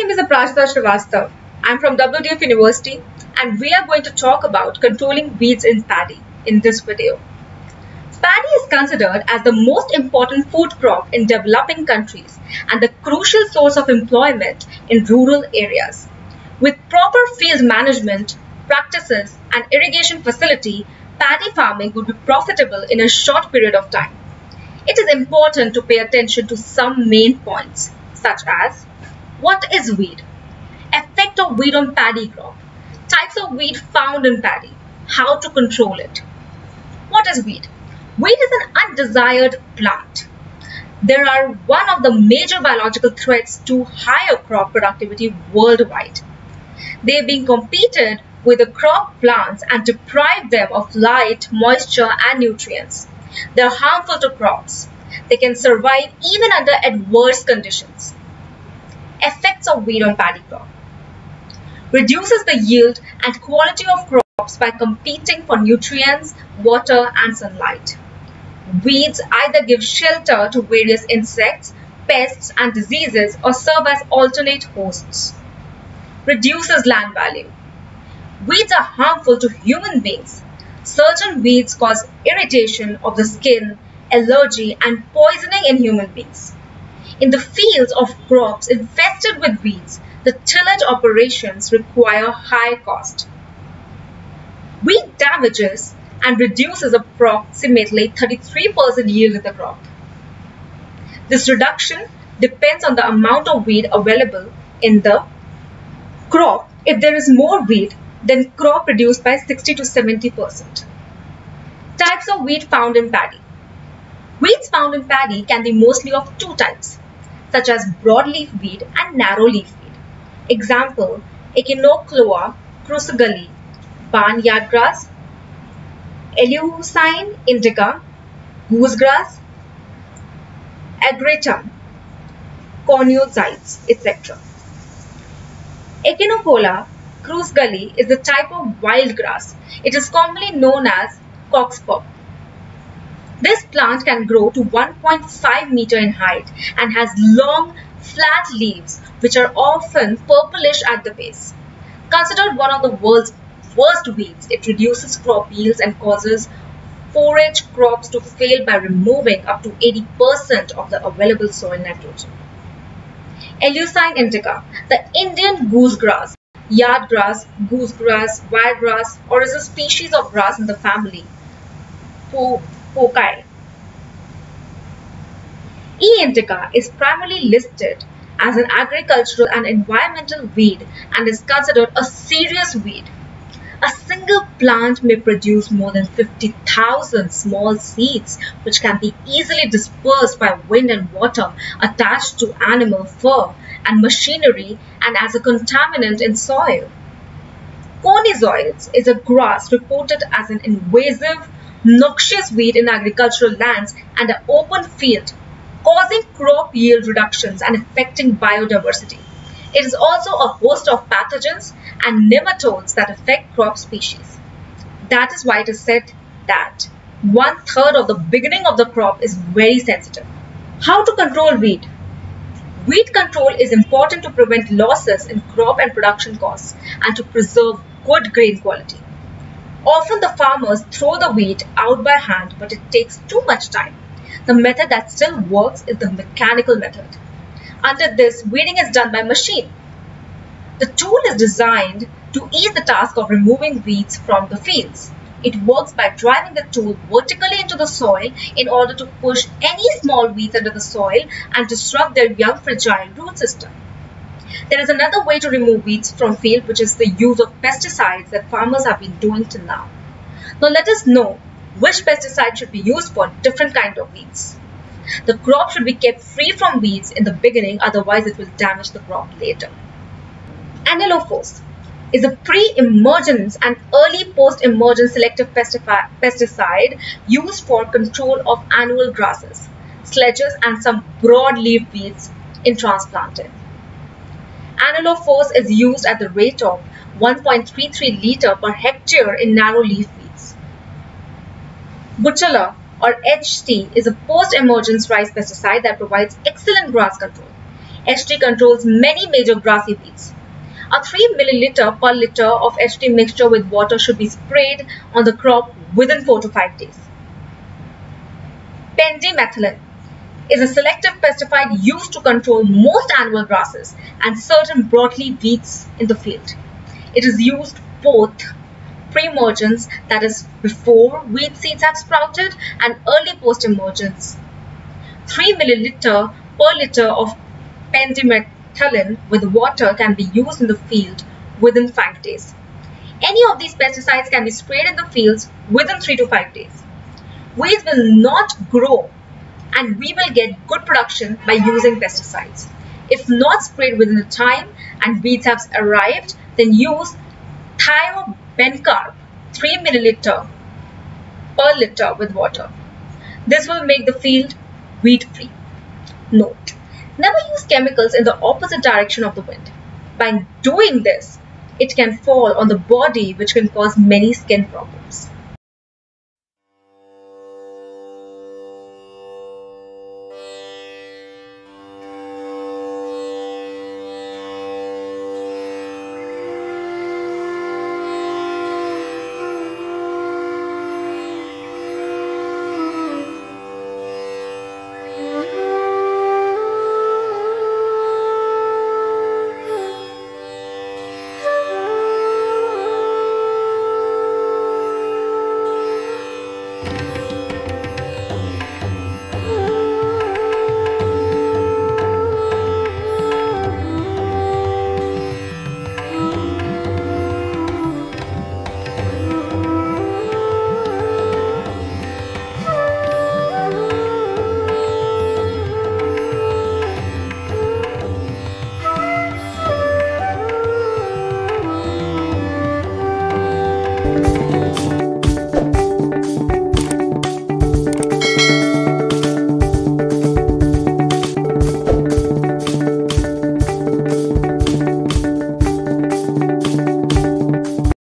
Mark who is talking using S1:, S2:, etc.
S1: name is Srivastav. I'm from WDF University and we are going to talk about controlling weeds in paddy in this video. Paddy is considered as the most important food crop in developing countries and the crucial source of employment in rural areas. With proper field management, practices and irrigation facility, paddy farming would be profitable in a short period of time. It is important to pay attention to some main points, such as what is weed? Effect of weed on paddy crop. Types of weed found in paddy. How to control it. What is weed? Weed is an undesired plant. They are one of the major biological threats to higher crop productivity worldwide. They are being competed with the crop plants and deprive them of light, moisture and nutrients. They are harmful to crops. They can survive even under adverse conditions. Effects of weed on paddy crop. Reduces the yield and quality of crops by competing for nutrients, water and sunlight. Weeds either give shelter to various insects, pests and diseases or serve as alternate hosts. Reduces land value. Weeds are harmful to human beings. Certain weeds cause irritation of the skin, allergy and poisoning in human beings. In the fields of crops infested with weeds, the tillage operations require high cost. Weed damages and reduces approximately 33% yield in the crop. This reduction depends on the amount of weed available in the crop. If there is more weed, then crop reduced by 60 to 70%. Types of weed found in paddy. Weeds found in paddy can be mostly of two types, such as broadleaf weed and narrowleaf weed. Example, Echinoclea crucigali, barnyard grass, Eleusine indica, goosegrass, Agratum, corneozytes, etc. Echinoclea crucigali is a type of wild grass. It is commonly known as cockspur. This plant can grow to 1.5 meter in height and has long, flat leaves which are often purplish at the base. Considered one of the world's worst weeds, it reduces crop yields and causes forage crops to fail by removing up to 80% of the available soil nitrogen. Eleusine indica, the Indian goosegrass, yardgrass, goosegrass, wiregrass, or is a species of grass in the family Poaceae. E. indica is primarily listed as an agricultural and environmental weed and is considered a serious weed. A single plant may produce more than 50,000 small seeds which can be easily dispersed by wind and water attached to animal fur and machinery and as a contaminant in soil. Corneozytes is a grass reported as an invasive, noxious weed in agricultural lands and an open field, causing crop yield reductions and affecting biodiversity. It is also a host of pathogens and nematodes that affect crop species. That is why it is said that 1/3 of the beginning of the crop is very sensitive. How to control weed? Weed control is important to prevent losses in crop and production costs and to preserve good grain quality. Often the farmers throw the weed out by hand, but it takes too much time. The method that still works is the mechanical method. Under this, weeding is done by machine. The tool is designed to ease the task of removing weeds from the fields. It works by driving the tool vertically into the soil in order to push any small weeds under the soil and disrupt their young fragile root system. There is another way to remove weeds from field, which is the use of pesticides that farmers have been doing till now. Now let us know which pesticide should be used for different kinds of weeds. The crop should be kept free from weeds in the beginning, otherwise it will damage the crop later. Analophos is a pre-emergence and early post-emergence selective pesticide used for control of annual grasses, sledges and some broadleaf weeds in transplanting. Analophos is used at the rate of 1.33 liter per hectare in narrow leaf weeds. Butala or HT is a post-emergence rice pesticide that provides excellent grass control. HT controls many major grassy weeds. A 3 milliliter per liter of HT mixture with water should be sprayed on the crop within 4 to 5 days. Pendimethalin is a selective pesticide used to control most annual grasses and certain broadleaf weeds in the field. It is used both pre-emergence, that is before weed seeds have sprouted, and early post-emergence. 3 milliliter per liter of pendimethalin with water can be used in the field within 5 days. Any of these pesticides can be sprayed in the fields within 3 to 5 days. Weeds will not grow and we will get good production by using pesticides. If not sprayed within the time and weeds have arrived, then use thiobencarb 3 milliliter per liter with water. This will make the field weed free. Note: never use chemicals in the opposite direction of the wind. By doing this, it can fall on the body, which can cause many skin problems.